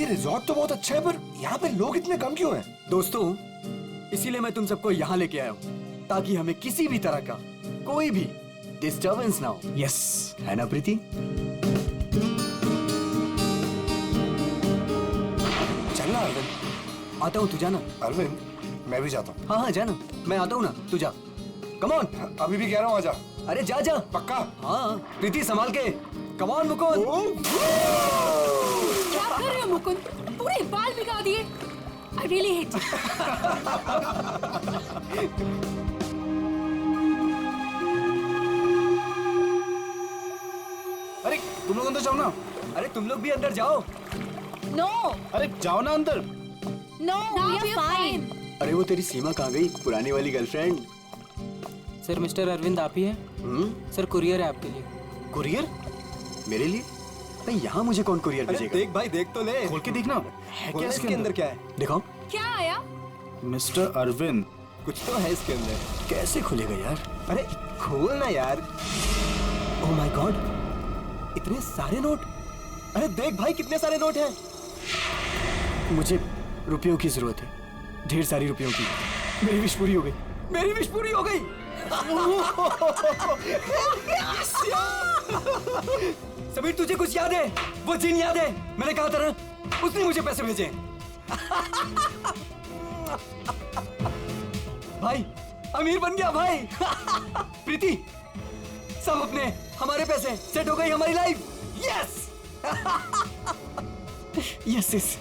ये रिजॉर्ट तो बहुत अच्छा है, पर यहाँ पे लोग इतने कम क्यों हैं? दोस्तों, इसीलिए मैं तुम सबको यहाँ लेके आया हूँ, ताकि हमें किसी भी तरह का कोई भी डिस्टर्बेंस ना हो। यस, है ना प्रीति? चलना अरविंद। आता हूँ, तू जाना। अरविंद, मैं भी जाता हूँ। हाँ हाँ जाना, मैं आता हूँ ना, तू जा। Come on. अभी भी कह रहा हूँ आजा। अरे जा जा। पक्का? हाँ प्रीति, संभाल के। Come on Mukund. क्या कर रहे हो मुकुंद? पूरे बाल बिगा दिए। I really hate you. अरे तुम लोग अंदर जाओ ना। अरे तुम लोग भी अंदर जाओ। No, अरे जाओ ना अंदर। no, we are fine. अरे वो तेरी सीमा कहाँ गई, पुरानी वाली गर्लफ्रेंड? सर मिस्टर अरविंद आप ही हैं? सर कुरियर है आपके लिए। कुरियर? मेरे लिए? नहीं, यहाँ मुझे कौन कुरियर भेजेगा? देख भाई, देख तो ले। खोल के देखना। है क्या इसके अंदर? क्या है? दिखाओ। क्या आया? मिस्टर अरविंद। कुछ तो है इसके अंदर। कैसे खुलेगा यार? अरे खोल ना यार। ओह माय गॉड, इतने सारे नोट। अरे देख भाई, कितने सारे नोट हैं। मुझे रुपयों की जरूरत है, ढेर सारी रुपयों की। मेरी विश पूरी हो गई, मेरी विश पूरी हो गई। समीर, तुझे कुछ याद है? वो जिन याद है? मैंने कहा था ना, उसने मुझे पैसे भेजे। भाई, अमीर बन गया भाई। प्रीति, सब अपने हमारे पैसे, सेट हो गई हमारी लाइफ। Yes yes yes.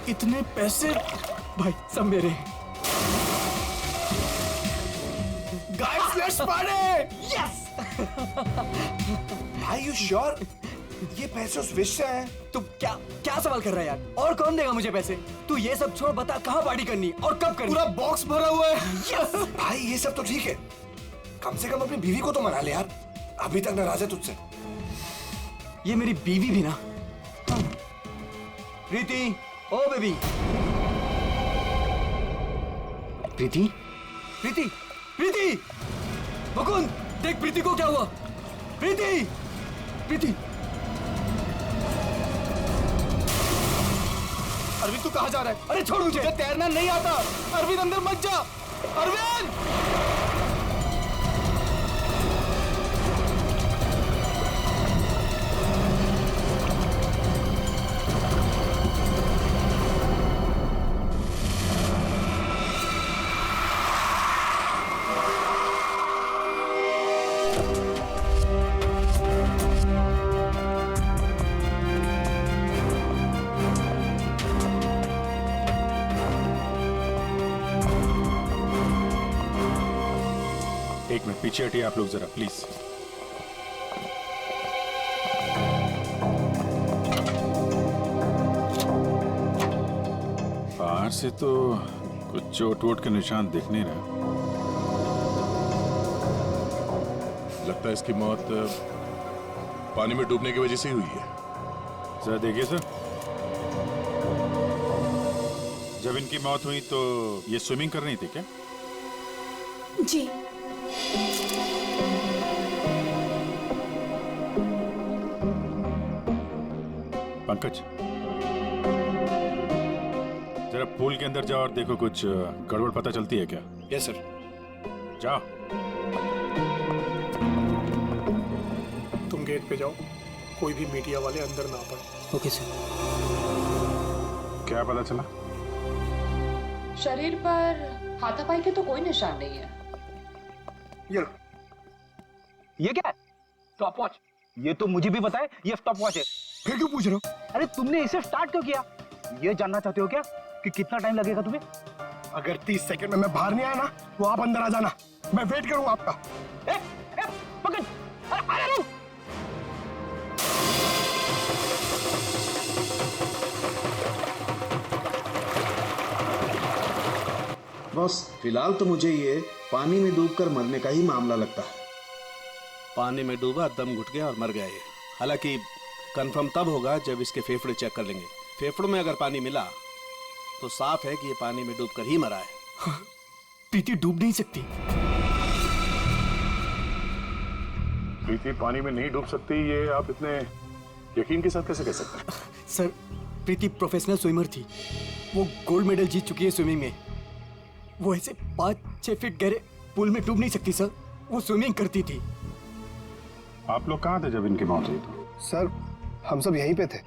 इतने पैसे भाई, सब मेरे। Guys, let's party. यस। भाई यू श्योर ये पैसे उस विश से आए? तू क्या क्या सवाल कर रहा है यार? और कौन देगा मुझे पैसे? तू ये सब छोड़, बता कहाँ पार्टी करनी और कब करनी? पूरा बॉक्स भरा हुआ है। यस। भाई ये सब तो ठीक है, कम से कम अपनी बीवी को तो मना ले यार, अभी तक नाराज है तुझसे। ये मेरी बीवी भी ना। प्रीति, ओ बेबी। प्रीति, प्रीति, प्रीति। मुकुंद, देख प्रीति को क्या हुआ। प्रीति, प्रीति। अरविंद तू कहाँ जा रहा है? अरे छोड़ मुझे। तुझे तैरना नहीं आता। अरविंद अंदर मत जा। अरविंद। एक मिनट पीछे हटिए आप लोग जरा प्लीज। बाहर से तो कुछ चोट वोट के निशान दिख नहीं रहा। लगता है इसकी मौत पानी में डूबने की वजह से ही हुई है। जरा देखिए सर, जब इनकी मौत हुई तो ये स्विमिंग कर रही थी क्या? जी। पंकज, जरा पूल के अंदर जाओ और देखो कुछ गड़बड़ पता चलती है क्या? Yes sir. जाओ। तुम गेट पे जाओ, कोई भी मीडिया वाले अंदर ना पाए। Okay sir. क्या पता चला? शरीर पर हाथापाई के तो कोई निशान नहीं है। ये क्या है? Stop watch. ये तो मुझे भी पता है, ये स्टॉप वॉच है। फिर क्यों पूछ रहे हो? अरे तुमने इसे स्टार्ट क्यों किया? ये जानना चाहते हो क्या कि कितना टाइम लगेगा तुम्हें? अगर 30 सेकंड में मैं बाहर नहीं आया ना, तो आप अंदर आ जाना, मैं वेट करूंगा आपका। पकड़। अरे रुक। बॉस, फिलहाल तो मुझे ये पानी में डूबकर मरने का ही मामला लगता है। पानी में डूबा, दम घुट गया और मर गया ये। हालांकि कंफर्म तब होगा जब इसके फेफड़े चेक कर लेंगे। फेफड़ों में अगर पानी मिला तो साफ है कि ये पानी में डूबकर ही मरा है। प्रीति डूब नहीं सकती। प्रीति पानी में नहीं डूब सकती, ये आप इतने यकीन के साथ कैसे कह सकते हैं? सर प्रीति प्रोफेशनल स्विमर थी। वो गोल्ड मेडल जीत चुकी है स्विमिंग में। वो ऐसे 5-6 फीट गहरे पूल में डूब नहीं सकती सर, वो स्विमिंग करती थी। आप लोग कहाँ थे जब इनकी मौत हुई तो? सर हम सब यहीं पे थे।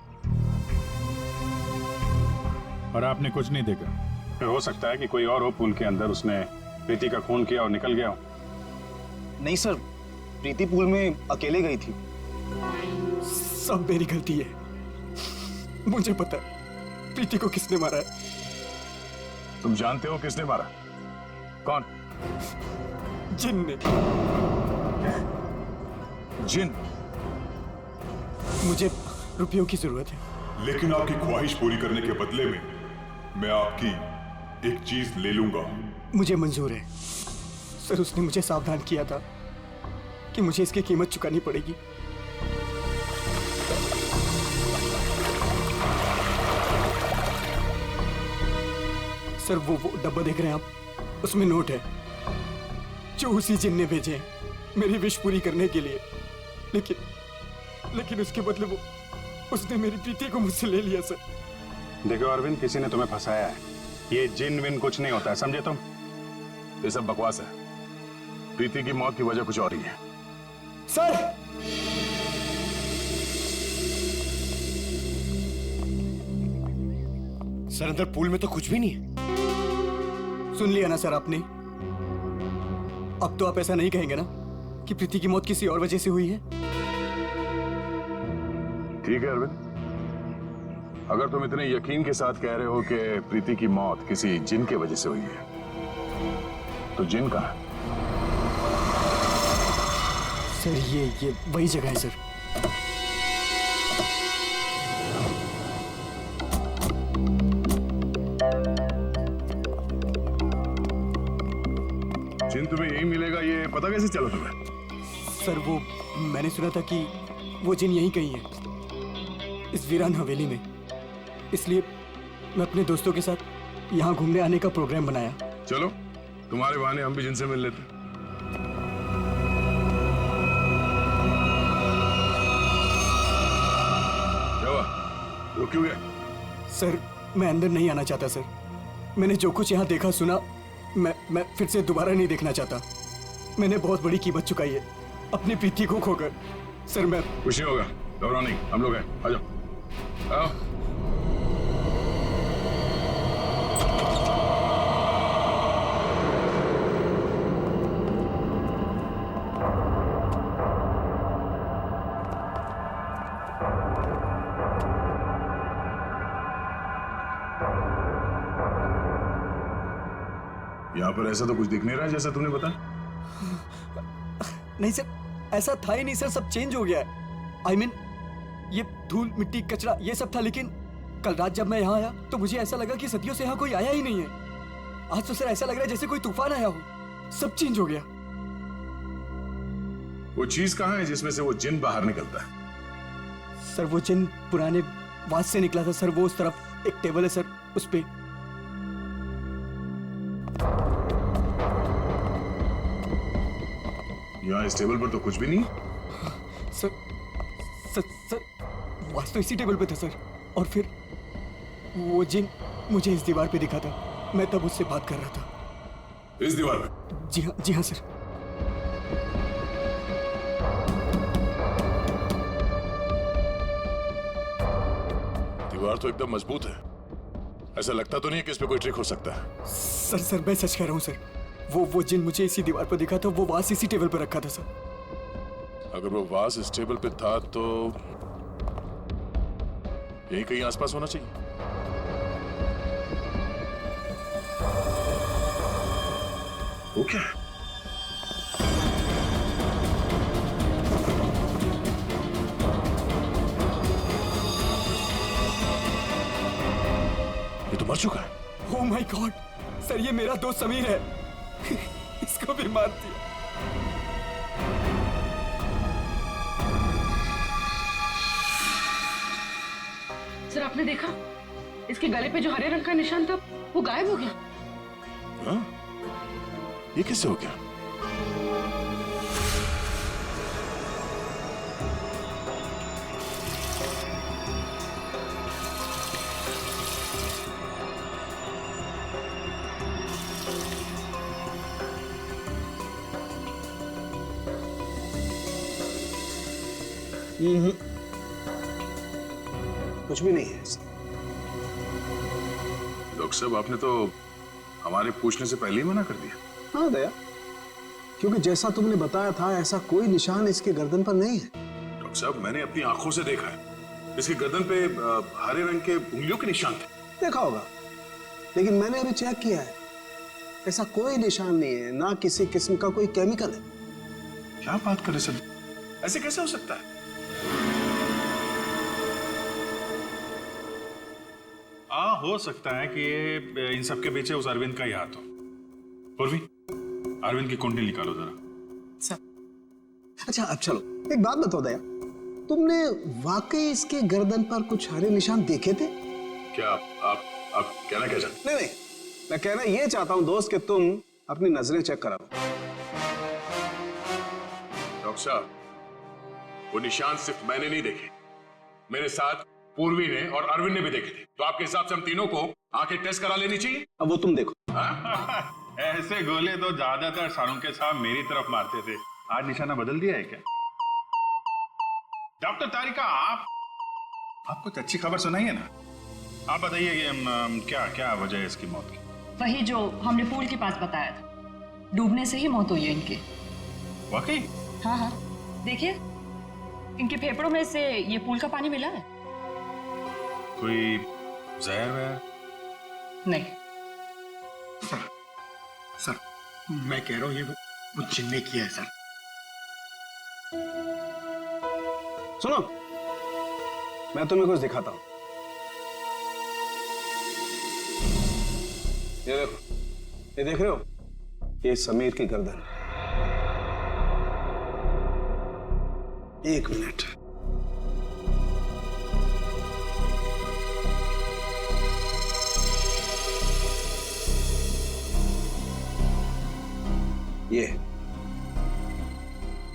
और आपने कुछ नहीं देखा? फिर हो सकता है कि कोई और हो पूल के अंदर, उसने प्रीति का खून किया और निकल गया हो। नहीं सर, प्रीति पूल में अकेले गई थी। सब मेरी गलती है। मुझे पता है प्रीति को किसने मारा है। तुम जानते हो किसने मारा? कौन? जिन ने। जिन? मुझे रुपयों की जरूरत है। लेकिन आपकी ख्वाहिश पूरी करने के बदले में मैं आपकी एक चीज ले लूंगा। मुझे मंजूर है सर। उसने मुझे सावधान किया था कि मुझे इसकी कीमत चुकानी पड़ेगी। सर वो डब्बा देख रहे हैं आप, उसमें नोट है जो उसी जिन ने भेजे हैं मेरी विश पूरी करने के लिए। लेकिन उसके बदले उसने मेरी प्रीति को मुझसे ले लिया सर। देखो अरविंद, किसी ने तुम्हें फंसाया है। ये जिन विन कुछ नहीं होता है, समझे तुम? ये सब बकवास है। प्रीति की मौत की वजह कुछ और ही है। सर सर अंदर पूल में तो कुछ भी नहीं है। सुन लिया ना सर आपने? अब तो आप ऐसा नहीं कहेंगे ना कि प्रीति की मौत किसी और वजह से हुई है? ठीक है अरविंद, अगर तुम इतने यकीन के साथ कह रहे हो कि प्रीति की मौत किसी जिन के वजह से हुई है, तो जिन कहाँ है? सर ये वही जगह है सर। जिन तुम्हें यही मिलेगा ये पता कैसे चला तुम्हें? सर वो मैंने सुना था कि वो जिन यहीं कहीं है, इस वीरान हवेली में। इसलिए मैं अपने दोस्तों के साथ यहाँ घूमने आने का प्रोग्राम बनाया। चलो तुम्हारे बहाने हम भी जिनसे मिल लेते। क्या हुआ? रुक क्यों गए? सर मैं अंदर नहीं आना चाहता सर। मैंने जो कुछ यहाँ देखा सुना मैं फिर से दोबारा नहीं देखना चाहता। मैंने बहुत बड़ी कीमत चुकाई है अपनी प्रीति को खोकर। सर मैं कुछ नहीं होगा, घबराओ नहीं, हम लोग हैं। आ जाओ, आओ। यहाँ पर ऐसा तो कुछ दिख नहीं रहा जैसा तुमने बताया। नहीं सर, ऐसा था ही नहीं सर। सब चेंज हो गया है। I mean, ये धूल मिट्टी कचरा ये सब था, लेकिन कल रात जब मैं यहाँ आया तो मुझे ऐसा लगा कि सदियों से यहाँ कोई आया ही नहीं है। आज तो सर ऐसा लग रहा है जैसे कोई तूफान आया हो। सब चेंज हो गया। वो चीज कहाँ है जिसमें से वो जिन बाहर निकलता है? सर वो जिन पुराने वास से निकला था सर। वो उस तरफ एक टेबल है सर, उस पे। यहाँ इस टेबल पर तो कुछ भी नहीं। सर वास तो इसी टेबल पे था सर। और फिर वो जिन मुझे इस दीवार पे दिखा था। मैं तब उससे बात कर रहा था। इस दीवार पे? जी हाँ सर। दीवार तो एकदम मजबूत है। ऐसा लगता तो नहीं है कि इस पे कोई ट्रिक हो सकता है। सर मैं सच कह रहा हूँ सर। वो जिन मुझे इसी दीवार पर दिखा था। वो वास इसी टेबल पर रखा था सर। अगर वो वास इस टेबल पे था तो यही कहीं आसपास होना चाहिए। वो क्या है? ये तो मर चुका है। ओह माय गॉड सर, ये मेरा दोस्त समीर है। इसको भी मार दिया। सर आपने देखा इसके गले पे जो हरे रंग का निशान था वो गायब हो गया। हाँ? ये किससे हो गया? कुछ भी नहीं है ऐसा। डॉक्टर साहब, आपने तो हमारे पूछने से पहले ही मना कर दिया। हाँ दया, क्योंकि जैसा तुमने बताया था ऐसा कोई निशान इसके गर्दन पर नहीं है। डॉक्टर साहब, मैंने अपनी आंखों से देखा है, इसकी गर्दन पे हरे रंग के उंगलियों के निशान थे। देखा होगा, लेकिन मैंने अभी चेक किया है, ऐसा कोई निशान नहीं है, ना किसी किस्म का कोई केमिकल है। क्या बात कर रहे सर, ऐसे कैसे हो सकता है? हो सकता है कि ये इन सब के पीछे उस अरविंद का ही हाथ हो। पूर्वी, अरविंद की कुंडली निकालो जरा। अच्छा अब चलो, एक बात बताओ दया, तुमने वाकई इसके गर्दन पर कुछ हरे निशान देखे थे? क्या आप कहना क्या चाहते? नहीं, मैं कहना ये चाहता हूं दोस्त कि तुम अपनी नजरें चेक कराओ। डॉक्टर साहब, वो निशान सिर्फ मैंने नहीं देखे, मेरे साथ पूर्वी ने और अरविंद ने भी देखे थे। तो आपके हिसाब से हम तीनों को आंखें टेस्ट करा लेनी चाहिए। अब वो तुम देखो। ऐसे गोले तो ज्यादातर सारुंके साहब मेरी तरफ मारते थे, आज निशाना बदल दिया है क्या? डॉक्टर तारिका, आप कुछ अच्छी खबर सुनाइए ना। आप बताइए क्या क्या वजह है इसकी मौत की? वही जो हमने पूल के पास बताया था, डूबने से ही मौत हुई है इनकी। वाकई? हाँ हाँ, देखिए इनके फेफड़ों में से ये पूल का पानी मिला है। कोई जहर वहर? नहीं। सर, मैं कह रहा हूँ ये वो जिन ने किया है सर। सुनो, मैं तुम्हें कुछ दिखाता हूं। ये देखो, ये देख रहे हो, ये समीर की गर्दन। एक मिनट,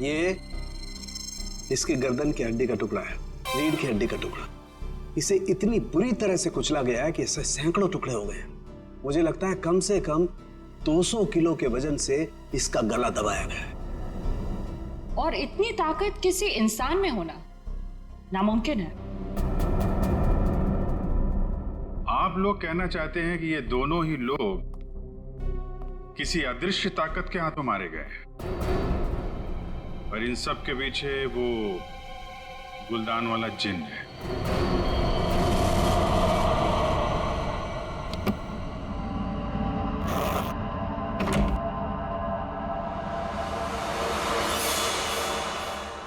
ये इसकी गर्दन की हड्डी का टुकड़ा है, रीढ़ की हड्डी का टुकड़ा। इसे इतनी बुरी तरह से कुचला गया है कि इससे सैकड़ों टुकड़े हो गए। मुझे लगता है कम से कम 200 किलो के वजन से इसका गला दबाया गया है। और इतनी ताकत किसी इंसान में होना नामुमकिन है। आप लोग कहना चाहते हैं कि ये दोनों ही लोग किसी अदृश्य ताकत के हाथों मारे गए, और इन सब के पीछे वो गुलदान वाला जिन है।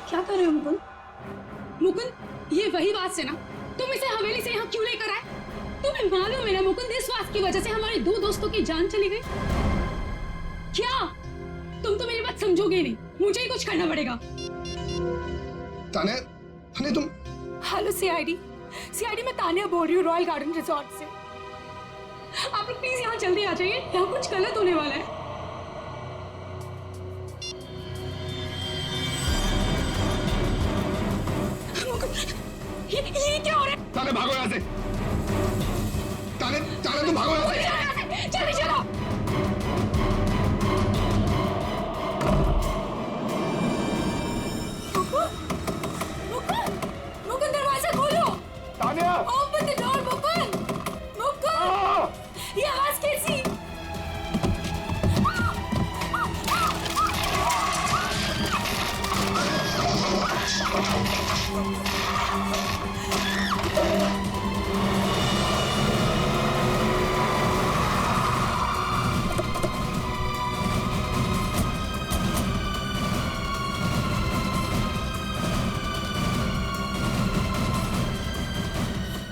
क्या कर रहे हो मुकुंद? मुकुंद, ये वही बात से ना तुम इसे हवेली से यहाँ क्यों लेकर आए? तुम्हें मालूम है ना मुकुंद, इस बात की वजह से हमारे 2 दोस्तों की जान चली गई। क्या तुम तो मेरी बात समझोगे नहीं, मुझे ही कुछ करना पड़ेगा। ताने, तुम। हेलो सीआईडी मैं तानिया बोल रही हूँ, रॉयल गार्डन रिजॉर्ट से। आप लोग प्लीज यहाँ जल्दी आ जाइए, यहाँ कुछ गलत होने वाला है। ये क्या हो रहा है? ताने भागो यहाँ से। ताने तुम भागो यहाँ से। जल्दी चलो। मुकुंद, दरवाजा खोलो। Tania, open the door Mukund. ये आवाज कैसी?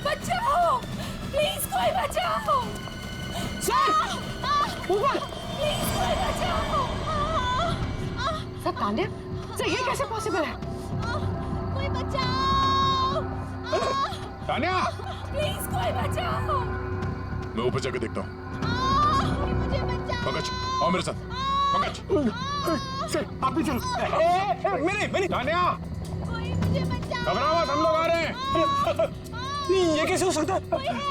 बचाओ, प्लीज कोई बचाओ। सर, ऊपर, प्लीज कोई बचाओ। सर तान्या, सर ये कैसे पॉसिबल है? कोई बचाओ। तान्या, प्लीज कोई बचाओ। मैं ऊपर जाके देखता हूँ। मुझे बचाओ। पंकज, आओ मेरे साथ। पंकज, सर आप भी चलो। मेरे तान्या, कोई मुझे बचाओ। घबराओ मत, हम लोग आ रहे हैं। ये कैसे हो सकता है?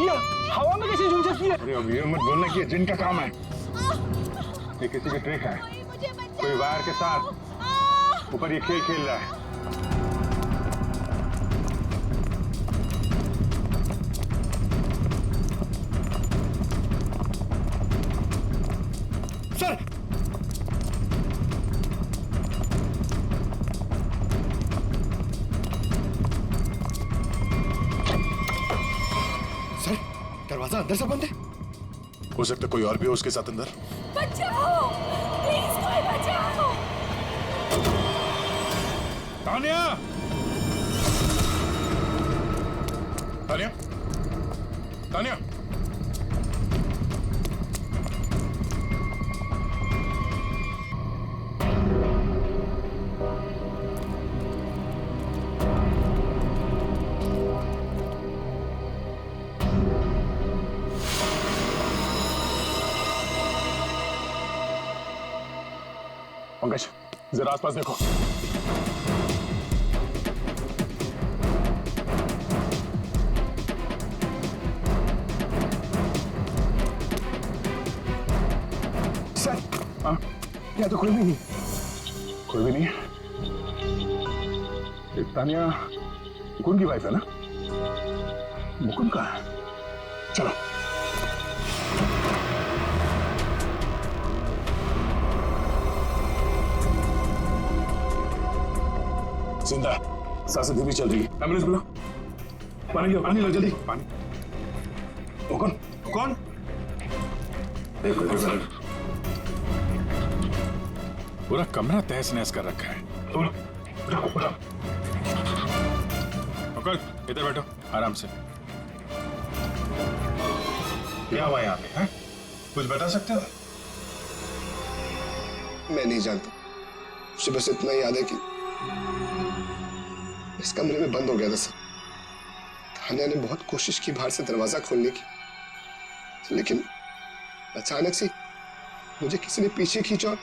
ये हवा में कैसे झूल सकती है? अरे अब ये मत बोलना कि ये जिन का काम है। ये किसी की ट्रिक है, कोई वायर के साथ ऊपर ये खेल रहा है। दरवाजा अंदर से बंद है। हो सकता है कोई और भी हो उसके साथ अंदर। बचाओ, प्लीज कोई बचाओ। तानिया! तानिया, तानिया, पंकज जरा आसपास देखो। सर, यहाँ तो कोई भी नहीं। कोई भी नहीं है। ये तानिया मुकुंद की वाइफ है ना? मुकुंद कहाँ है? चलो। जिंदा, सांसें धीमी चल रही है। एम्बुलेंस बुला। पानी लो, पानी लो जल्दी। पानी। कौन? कौन? एक मिनट। पूरा कमरा तहस नहस कर रखा है। मुकुल, इधर बैठो आराम से। क्या हुआ यहाँ पे? हैं? कुछ बता सकते हो? मैं नहीं जानता, मुझे बस इतना याद है कि इस कमरे में बंद हो गया था सर। तानिया ने बहुत कोशिश की बाहर से दरवाजा खोलने की, लेकिन अचानक से मुझे किसी ने पीछे खींचा और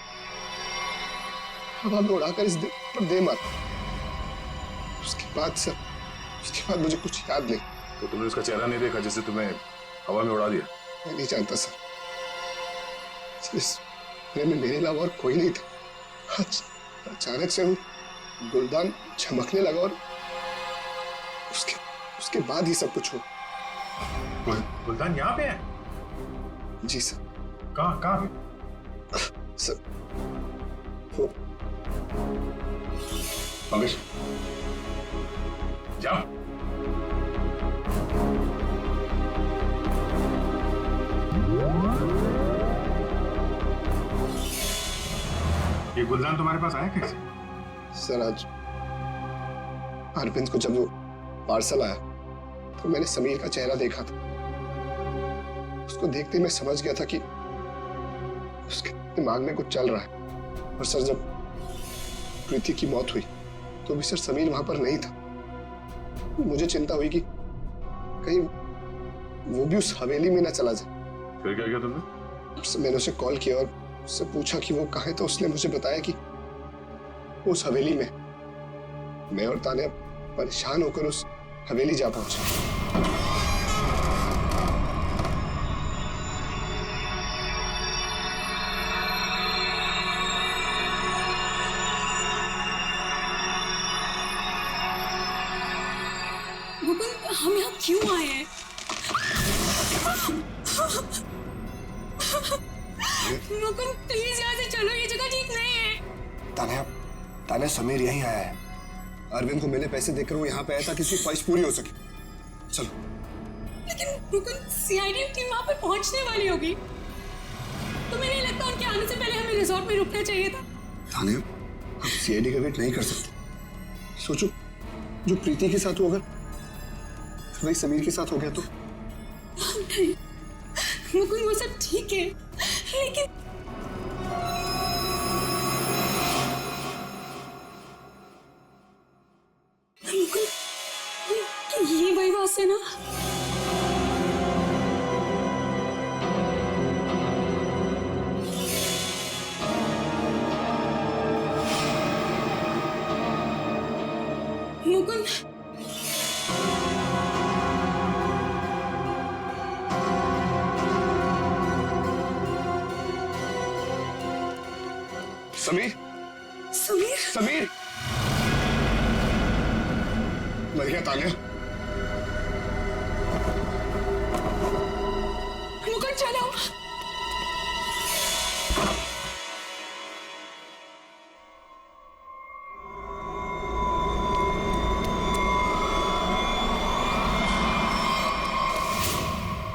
हवा में उड़ाकर इस दिल पर दे मारा। उसके बाद मुझे कुछ याद नहीं। तो तुमने उसका चेहरा नहीं देखा जिसे तुम्हें हवा में उड़ा दिया? मैं नहीं जानता सर, इस कमरे में मेरे अलावा और कोई नहीं था। अचानक से गुलदान चमकने लगा और उसके बाद ही सब कुछ हुआ। गुलदान यहाँ पे है? जी सर। कहाँ पे? सर वो पंकज जाओ। ये गुलदान तुम्हारे पास आया कैसे? सर आज अरविंद को जब वो पार्सल आया तो मैंने समीर का चेहरा देखा था। उसको देखते ही मैं समझ गया था कि उसके दिमाग में कुछ चल रहा है। और सर जब प्रीति की मौत हुई तो भी सर समीर वहां पर नहीं था। मुझे चिंता हुई कि कहीं वो भी उस हवेली में ना चला जाए। फिर क्या किया तुमने? मैंने उसे कॉल किया और उससे पूछा कि वो कहाँ है, तो उसने मुझे बताया कि वो उस हवेली में। मैं और तानिया परेशान होकर उस हवेली जा पहुंचे। मुकुंद, हम यहाँ क्यों आए हैं? मुकुंद प्लीज यहाँ से चलो, ये जगह ठीक नहीं है। तानिया समीर यहीं आया है। अरविंद को मैंने पैसे देकर वो यहाँ पे आया था कि उसकी ख्वाहिश पूरी हो सके। चलो। लेकिन मुकुंद सीआईडी टीम वहाँ पे पहुँचने वाली होगी। तुम्हें नहीं लगता उनके आने से पहले हमें रिजॉर्ट में रुकना चाहिए था? तानिया, हम सीआईडी का वेट नहीं कर सकते। सोचो जो प्रीति के साथ हुआ अगर वही समीर के साथ हो गया तो? नहीं मुकुंद, वो सब ठीक है, लेकिन मुकुंद, ये वही बात है ना? मुकुंद, समीर समीर समीर मर गया तानिया। मुकुंद चलो।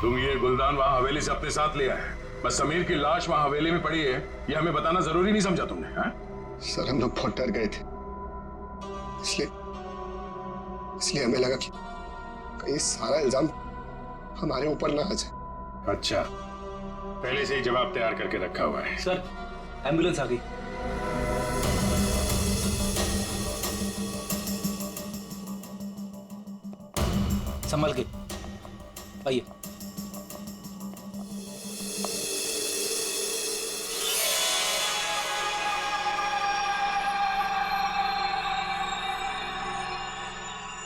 तुम तुम ये गुलदान वहां हवेली से अपने साथ ले आए, बस समीर की लाश वहां हवेली में पड़ी है ये हमें बताना जरूरी नहीं समझा तुमने? हाँ? सर हम लोग बहुत डर गए थे, इसलिए हमें लगा कि कहीं सारा इल्जाम हमारे ऊपर ना आ जाए। अच्छा, पहले से ही जवाब तैयार करके रखा हुआ है। सर एम्बुलेंस आ गई। संभल के आइए।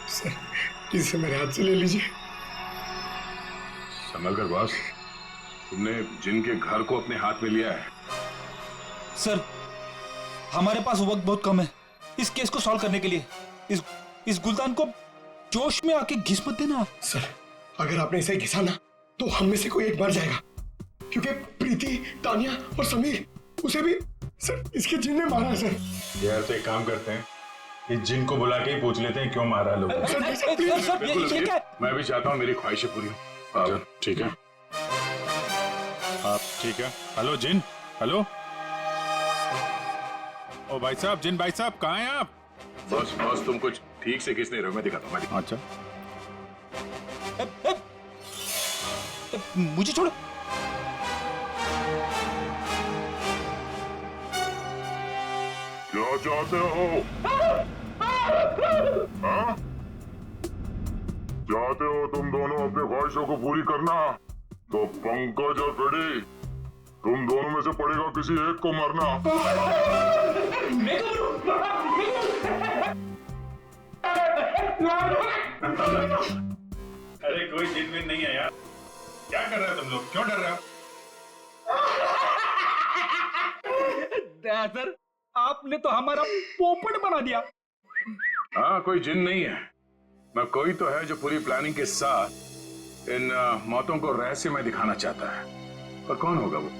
सर इसे मेरे हाथ से ले लीजिए। संभल कर बॉस, तुमने जिनके घर को अपने हाथ में लिया है। सर हमारे पास वक्त बहुत कम है इस केस को सॉल्व करने के लिए। इस गुलदान को जोश में आके घिस मत देना। सर अगर आपने इसे घिसा ना तो हम में से कोई एक मर जाएगा, क्योंकि प्रीति, तानिया और समीर उसे भी सर इसके जिन ने मारा है। सर यार तो एक काम करते हैं, इस जिन को बुला के ही पूछ लेते हैं क्यों मारा लोगों ने। ये क्या? मैं भी चाहता हूँ मेरी ख्वाहिशें पूरी हो। ठीक है आप ठीक है? हेलो जिन, हेलो। ओ भाई साहब, जिन भाई साहब कहाँ हैं आप? बस तुम कुछ ठीक से किस नहीं रहे, मैं दिखाता हूँ। अच्छा मुझे छोड़ो। क्या चाहते हो? हाँ? चाहते हो तुम दोनों अपनी ख्वाहिशों को पूरी करना? तो पंकज और फ्रेडी, तुम दोनों में से पड़ेगा किसी एक को मरना। अरे कोई जिन विन नहीं है यार, क्या कर रहे हो तुम लोग? क्यों डर रहे हो? सर आपने तो हमारा पोपट बना दिया। हाँ कोई जिन नहीं है, मैं कोई तो है जो पूरी प्लानिंग के साथ इन मौतों को रहस्य में दिखाना चाहता है। पर कौन होगा वो?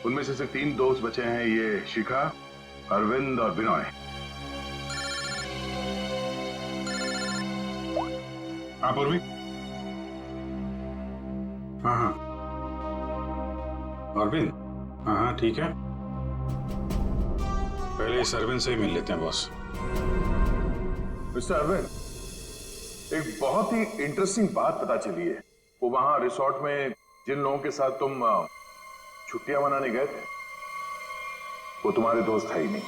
उनमें से सिर्फ 3 दोस्त बचे हैं, ये शिखा, अरविंद और विनय। हाँ पूर्वी। हाँ अरविंद, हाँ ठीक है, पहले इस अरविंद से ही मिल लेते हैं बॉस। मिस्टर अरविंद, एक बहुत ही इंटरेस्टिंग बात पता चली है। वो वहां रिसोर्ट में जिन लोगों के साथ तुम छुट्टियां मनाने गए थे, वो तुम्हारे दोस्त है ही नहीं।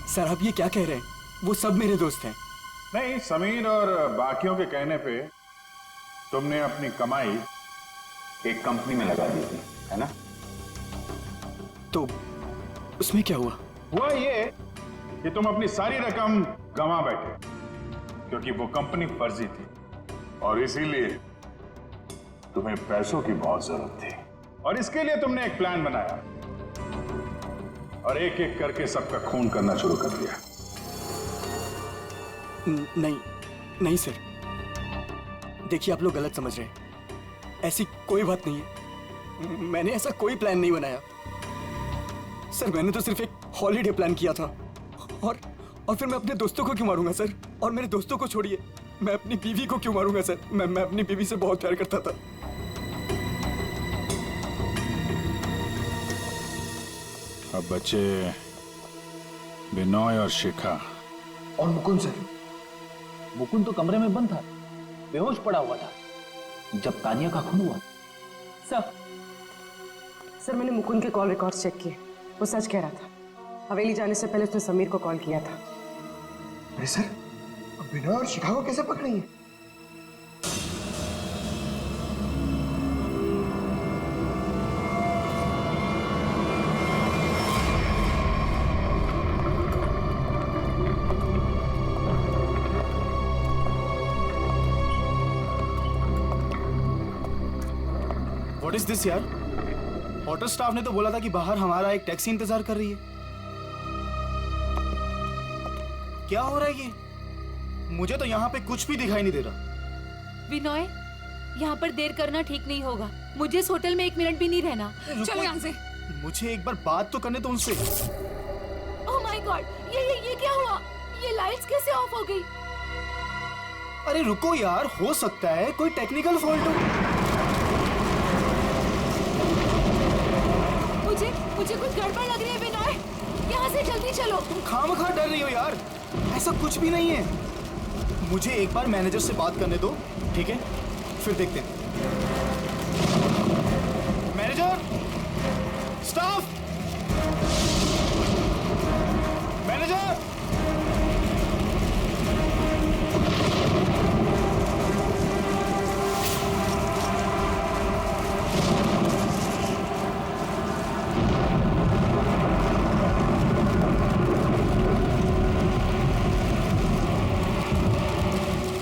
सर आप ये क्या कह रहे हैं? वो सब मेरे दोस्त हैं। नहीं, समीर और बाकियों के कहने पे तुमने अपनी कमाई एक कंपनी में लगा दी थी, है ना? तो उसमें क्या हुआ? हुआ ये कि तुम अपनी सारी रकम गंवा बैठे, क्योंकि वो कंपनी फर्जी थी और इसीलिए तुम्हें पैसों की बहुत जरूरत थी। और इसके लिए तुमने एक प्लान बनाया और एक एक करके सबका खून करना शुरू कर दिया। नहीं सर, देखिए आप लोग गलत समझ रहे हैं। ऐसी कोई बात नहीं है, मैंने ऐसा कोई प्लान नहीं बनाया। सर मैंने तो सिर्फ एक हॉलीडे प्लान किया था और फिर मैं अपने दोस्तों को क्यों मारूंगा सर? और मेरे दोस्तों को छोड़िए, मैं अपनी बीवी को क्यों मारूंगा सर? मैं अपनी बीवी से बहुत प्यार करता था। अब बचे विनय और शिखा। और मुकुंद सर? मुकुंद तो कमरे में बंद था, बेहोश पड़ा हुआ था जब तानिया का खून हुआ। सर मैंने मुकुंद के कॉल रिकॉर्ड चेक किए, वो सच कह रहा था। हवेली जाने से पहले उसने समीर को कॉल किया था। अरे सर, अब विनय और शिखा को कैसे पकड़ेंगे? व्हाट इज दिस यार? होटल स्टाफ ने तो बोला था कि बाहर हमारा एक टैक्सी इंतजार कर रही है। क्या हो रहा है ये? मुझे तो यहाँ पे कुछ भी दिखाई नहीं दे रहा। विनय, यहाँ पर देर करना ठीक नहीं होगा। मुझे इस होटल में 1 मिनट भी नहीं रहना। चलो यहाँ से। मुझे एक बार बात तो करने दो उनसे। ओह माय गॉड, ये क्या हुआ? ये लाइट्स कैसे ऑफ हो गई? अरे रुको यार, हो सकता है कोई टेक्निकल फॉल्ट हो। मुझे कुछ गड़बड़ लग रही है बिनॉय, यहाँ से जल्दी चलो। तुम खामखा डर रही हो यार, ऐसा कुछ भी नहीं है। मुझे एक बार मैनेजर से बात करने दो, ठीक है? फिर देखते हैं। Manager, staff, manager.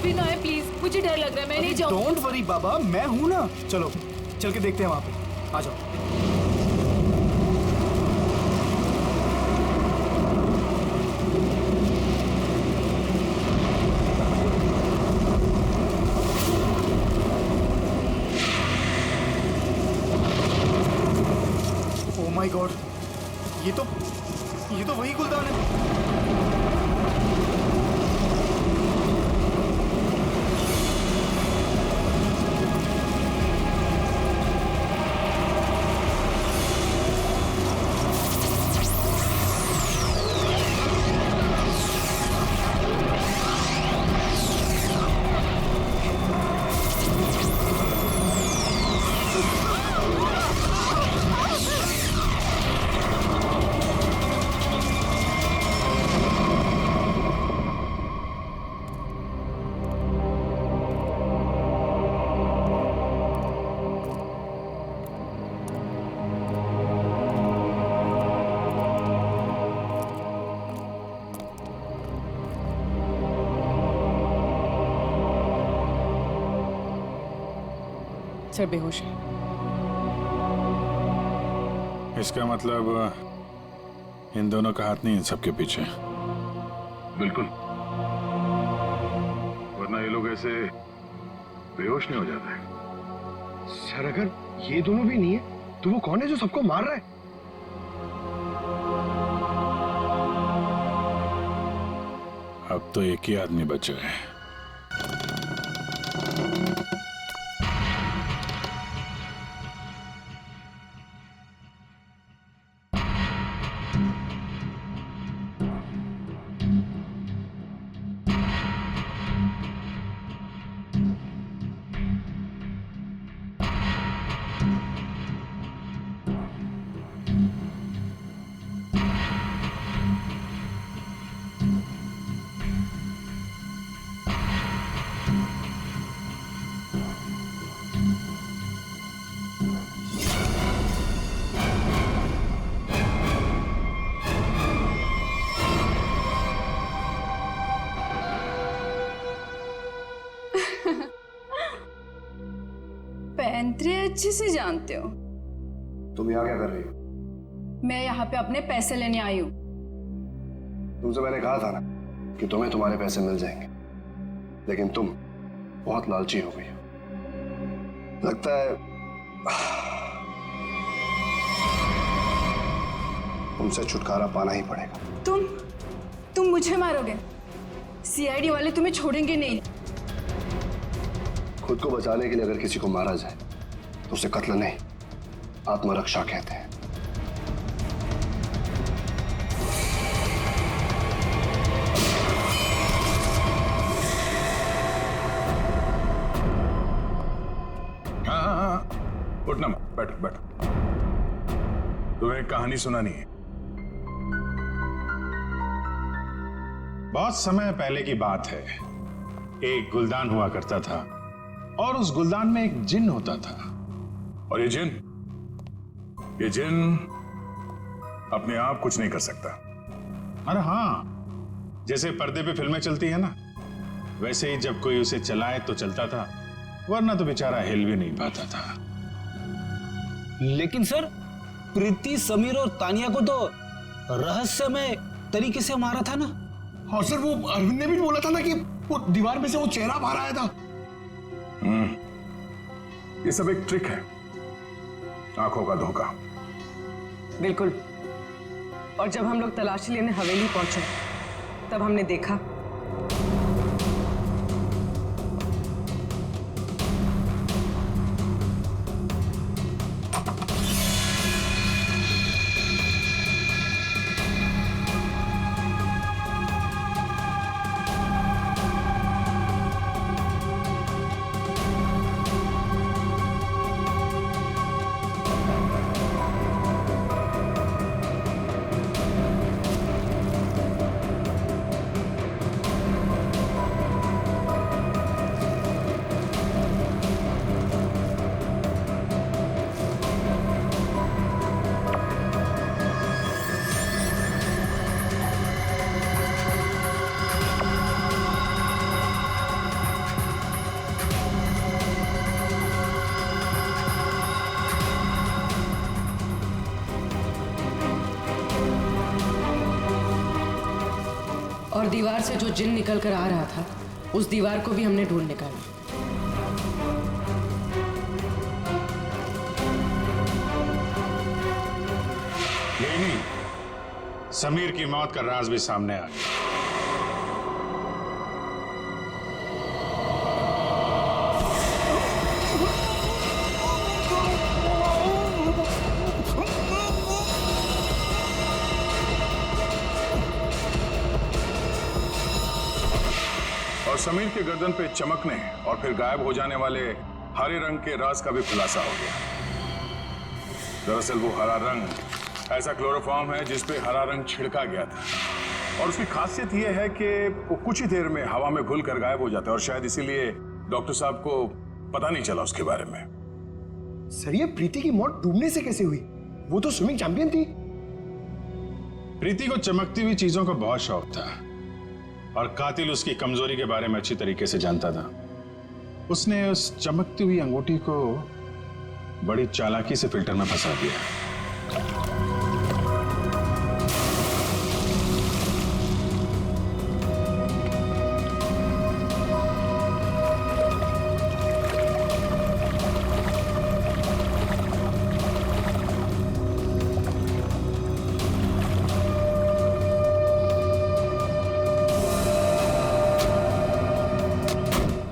Binoy please, मुझे डर लग रहा है, मैं नहीं जाऊँ। डोंट वरी बाबा, मैं हूं ना। चलो चल के देखते हैं वहां पे, आ जाओ। ओह माय गॉड, ये तो वही गुलदान है। सर बेहोश है। इसका मतलब इन दोनों का हाथ नहीं इन सबके पीछे। बिल्कुल, वरना ये लोग ऐसे बेहोश नहीं हो जाते। सर अगर ये दोनों भी नहीं है तो वो कौन है जो सबको मार रहा है? अब तो एक ही आदमी बचा है। पैंतरे अच्छे से जानते हो। तुम यहाँ क्या कर रही हो? मैं यहाँ पे अपने पैसे लेने आई हूँ। तुमसे मैंने कहा था ना कि तुम्हें तुम्हारे पैसे मिल जाएंगे, लेकिन तुम बहुत लालची हो गई हो। लगता है तुमसे छुटकारा पाना ही पड़ेगा। तुम मुझे मारोगे? सीआईडी वाले तुम्हें छोड़ेंगे नहीं। खुद को बचाने के लिए अगर किसी को मारा जाए तो उसे कत्ल नहीं, आत्मरक्षा कहते हैं। हाँ, उठना मत, बैठो बैठो। तुम्हें एक कहानी सुनानी है। बहुत समय पहले की बात है। एक गुलदान हुआ करता था और उस गुलदान में एक जिन होता था। और ये जिन अपने आप कुछ नहीं कर सकता। अरे हाँ, जैसे पर्दे पे फिल्में चलती है ना, वैसे ही जब कोई उसे चलाए तो चलता था, वरना तो बेचारा हिल भी नहीं पाता था। लेकिन सर, प्रीति, समीर और तानिया को तो रहस्यमय तरीके से मारा था ना। और सर वो अरविंद ने भी बोला था ना कि वो दीवार में से वो चेहरा बाहर आया था। ये सब एक ट्रिक है, आंखों का धोखा। बिल्कुल। और जब हम लोग तलाशी लेने हवेली पहुंचे तब हमने देखा और दीवार से जो जिन निकल कर आ रहा था उस दीवार को भी हमने ढूंढ निकाला। यही नहीं, समीर की मौत का राज भी सामने आ गया। और समीर के गर्दन पे चमकने और फिर गायब हो जाने वाले हरे रंग के राज का भी खुलासा हो गया। दरअसल वो हरा रंग ऐसा क्लोरोफॉर्म है जिस पे हरा रंग छिड़का गया था, और उसकी खासियत यह है कि वो कुछ ही देर में हवा में घुल कर गायब हो जाता है, और शायद इसीलिए डॉक्टर साहब को पता नहीं चला उसके बारे में। सर, ये प्रीति की मौत डूबने से कैसे हुई? वो तो स्विमिंग चैंपियन थी। प्रीति को चमकती हुई चीजों का बहुत शौक था, और कातिल उसकी कमजोरी के बारे में अच्छी तरीके से जानता था। उसने उस चमकती हुई अंगूठी को बड़ी चालाकी से फिल्टर में फंसा दिया।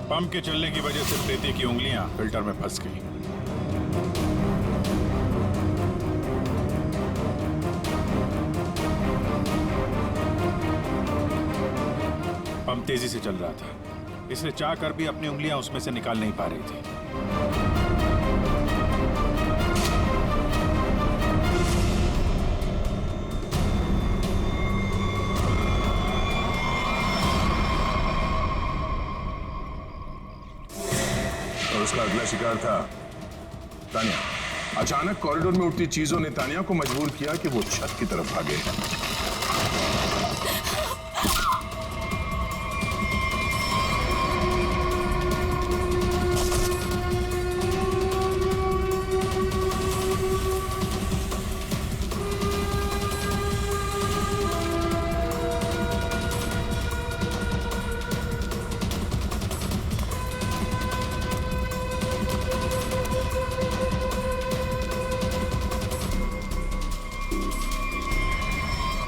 पंप के चलने की वजह से प्रीति की उंगलियां फिल्टर में फंस गई। पंप तेजी से चल रहा था, इसलिए चाहकर भी अपनी उंगलियां उसमें से निकाल नहीं पा रही थी। और उसका अगला शिकार था तानिया। अचानक कॉरिडोर में उठती चीजों ने तानिया को मजबूर किया कि वो छत की तरफ भागे।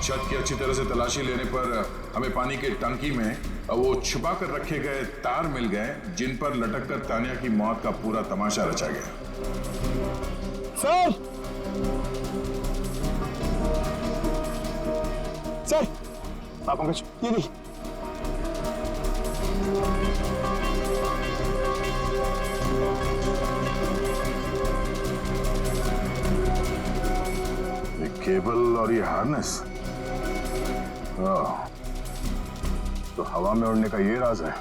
छत की अच्छी तरह से तलाशी लेने पर हमें पानी के टंकी में वो छुपा कर रखे गए तार मिल गए, जिन पर लटक कर तानिया की मौत का पूरा तमाशा रचा गया। सर, सर, आप पंकज, ये नहीं। ये केबल और ये हार्नेस, तो हवा में उड़ने का ये राज है।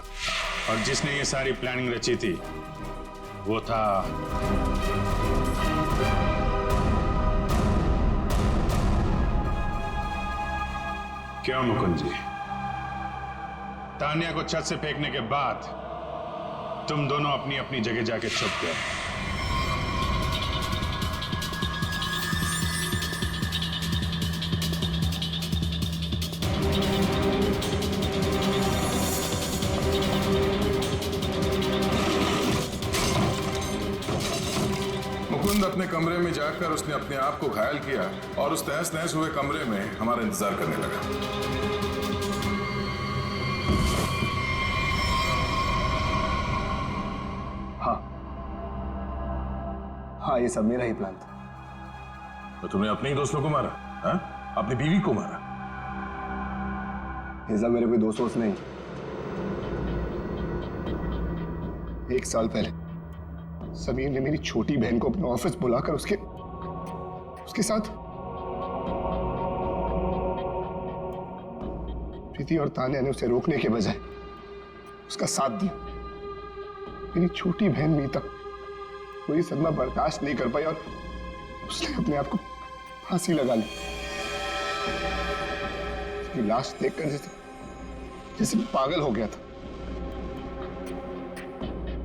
और जिसने ये सारी प्लानिंग रची थी वो था क्यों मुकुंद जी? तानिया को छत से फेंकने के बाद तुम दोनों अपनी अपनी जगह जाके छुप गए। मुकुंद अपने कमरे में जाकर उसने अपने आप को घायल किया और उस तहस नहस हुए कमरे में हमारा इंतजार करने लगा। हाँ, ये सब मेरा ही प्लान था। तो तुमने अपने ही दोस्तों को मारा? हा? अपनी बीवी को मारा? ये सब मेरे कोई दोस्त वोस्त नहीं। 1 साल पहले समीर ने मेरी छोटी बहन को अपने ऑफिस बुलाकर उसके साथ प्रीति और तानिया ने उसे रोकने के बजाय उसका साथ दिया। मेरी छोटी बहन मीता कोई सदमा बर्दाश्त नहीं कर पाई और उसने अपने आप को फांसी लगा ली। उसकी लाश देखकर जैसे पागल हो गया था।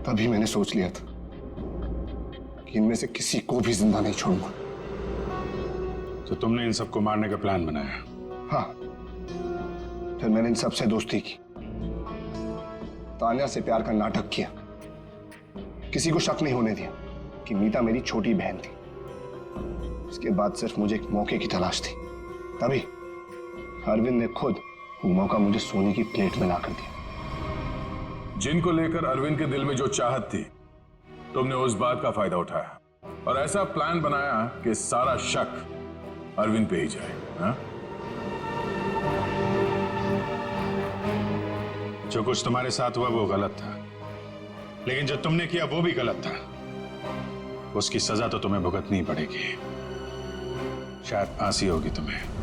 तभी मैंने सोच लिया था कि इनमें से किसी को भी जिंदा नहीं छोड़ूंगा। तो तुमने इन सबको मारने का प्लान बनाया? हाँ, फिर मैंने इन सबसे दोस्ती की, तान्या से प्यार का नाटक किया, किसी को शक नहीं होने दिया कि मीता मेरी छोटी बहन थी। उसके बाद सिर्फ मुझे एक मौके की तलाश थी, तभी अरविंद ने खुद वो मौका मुझे सोने की प्लेट में ला कर दिया। जिनको लेकर अरविंद के दिल में जो चाहत थी, तुमने उस बात का फायदा उठाया और ऐसा प्लान बनाया कि सारा शक अरविंद पे ही जाए। हाँ? जो कुछ तुम्हारे साथ हुआ वो गलत था, लेकिन जो तुमने किया वो भी गलत था। उसकी सजा तो तुम्हें भुगतनी पड़ेगी। शायद फांसी होगी तुम्हें।